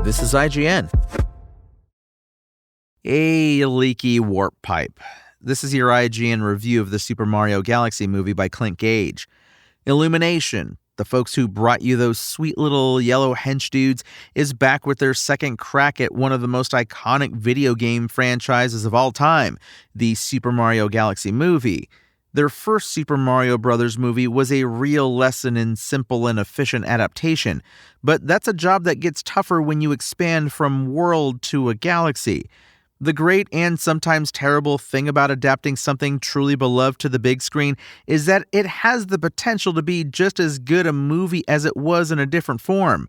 This is IGN. A leaky warp pipe. This is your IGN review of the Super Mario Galaxy movie by Clint Gage. Illumination, the folks who brought you those sweet little yellow hench dudes, is back with their second crack at one of the most iconic video game franchises of all time, the Super Mario Galaxy movie. Their first Super Mario Bros. Movie was a real lesson in simple and efficient adaptation, but that's a job that gets tougher when you expand from world to a galaxy. The great and sometimes terrible thing about adapting something truly beloved to the big screen is that it has the potential to be just as good a movie as it was in a different form.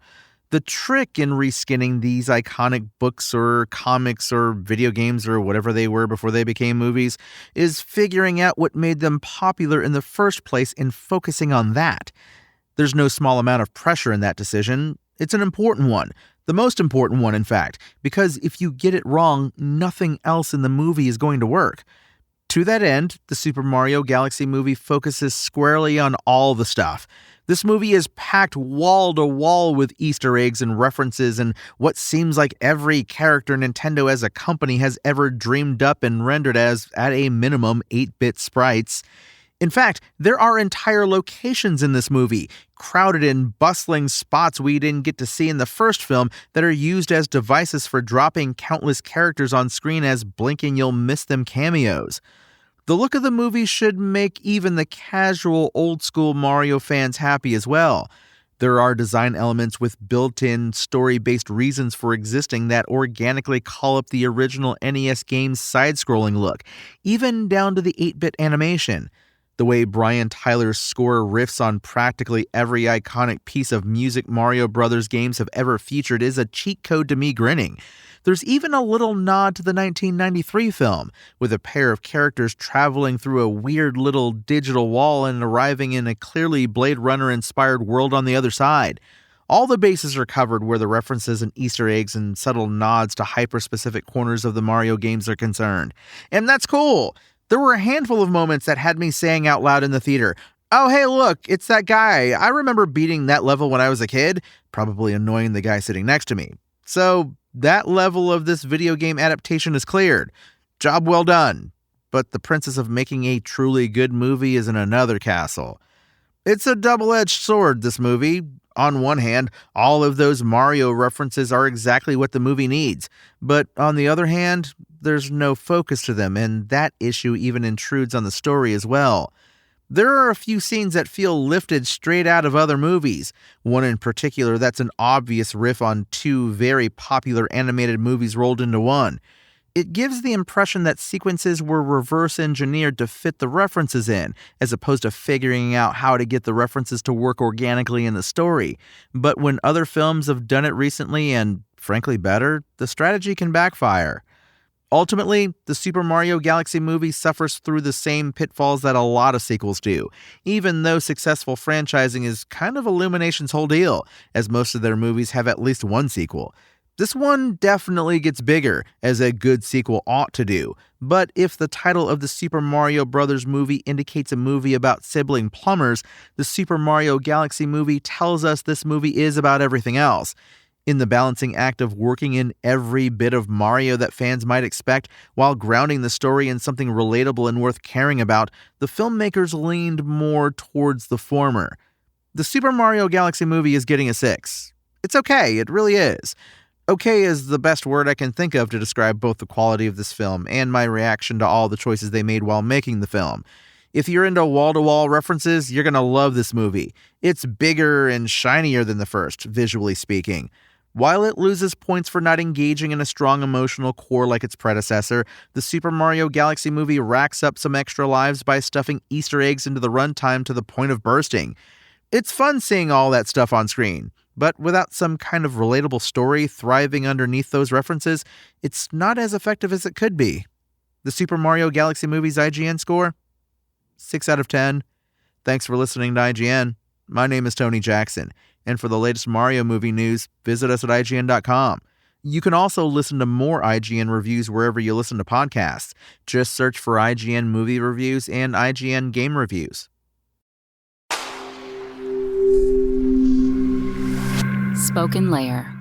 The trick in reskinning these iconic books or comics or video games or whatever they were before they became movies is figuring out what made them popular in the first place and focusing on that. There's no small amount of pressure in that decision. It's an important one. The most important one, in fact, because if you get it wrong, nothing else in the movie is going to work. To that end, the Super Mario Galaxy movie focuses squarely on all the stuff. This movie is packed wall to wall with Easter eggs and references and what seems like every character Nintendo as a company has ever dreamed up and rendered as, at a minimum, 8-bit sprites. In fact, there are entire locations in this movie, crowded in bustling spots we didn't get to see in the first film, that are used as devices for dropping countless characters on screen as blink and you'll miss them cameos. The look of the movie should make even the casual old-school Mario fans happy as well. There are design elements with built-in, story-based reasons for existing that organically call up the original NES game's side-scrolling look, even down to the 8-bit animation. The way Brian Tyler's score riffs on practically every iconic piece of music Mario Bros. Games have ever featured is a cheat code to me grinning. There's even a little nod to the 1993 film, with a pair of characters traveling through a weird little digital wall and arriving in a clearly Blade Runner-inspired world on the other side. All the bases are covered where the references and Easter eggs and subtle nods to hyper-specific corners of the Mario games are concerned. And that's cool! There were a handful of moments that had me saying out loud in the theater, "Oh, hey, look, it's that guy. I remember beating that level when I was a kid," probably annoying the guy sitting next to me. So, that level of this video game adaptation is cleared. Job well done. But the princess of making a truly good movie is in another castle. It's a double-edged sword, this movie. On one hand, all of those Mario references are exactly what the movie needs. But on the other hand, there's no focus to them, and that issue even intrudes on the story as well. There are a few scenes that feel lifted straight out of other movies. One in particular that's an obvious riff on two very popular animated movies rolled into one. It gives the impression that sequences were reverse engineered to fit the references in, as opposed to figuring out how to get the references to work organically in the story. But when other films have done it recently, and frankly better, the strategy can backfire. Ultimately, the Super Mario Galaxy movie suffers through the same pitfalls that a lot of sequels do, even though successful franchising is kind of Illumination's whole deal, as most of their movies have at least one sequel. This one definitely gets bigger, as a good sequel ought to do, but if the title of the Super Mario Bros. Movie indicates a movie about sibling plumbers, the Super Mario Galaxy movie tells us this movie is about everything else. In the balancing act of working in every bit of Mario that fans might expect, while grounding the story in something relatable and worth caring about, the filmmakers leaned more towards the former. The Super Mario Galaxy movie is getting a 6. It's okay, it really is. Okay is the best word I can think of to describe both the quality of this film and my reaction to all the choices they made while making the film. If you're into wall-to-wall references, you're gonna love this movie. It's bigger and shinier than the first, visually speaking. While it loses points for not engaging in a strong emotional core like its predecessor, the Super Mario Galaxy movie racks up some extra lives by stuffing Easter eggs into the runtime to the point of bursting. It's fun seeing all that stuff on screen, but without some kind of relatable story thriving underneath those references, it's not as effective as it could be. The Super Mario Galaxy movie's IGN score? 6 out of 10. Thanks for listening to IGN. My name is Tony Jackson, and for the latest Mario movie news, visit us at IGN.com. You can also listen to more IGN reviews wherever you listen to podcasts. Just search for IGN movie reviews and IGN game reviews. Spoken Layer.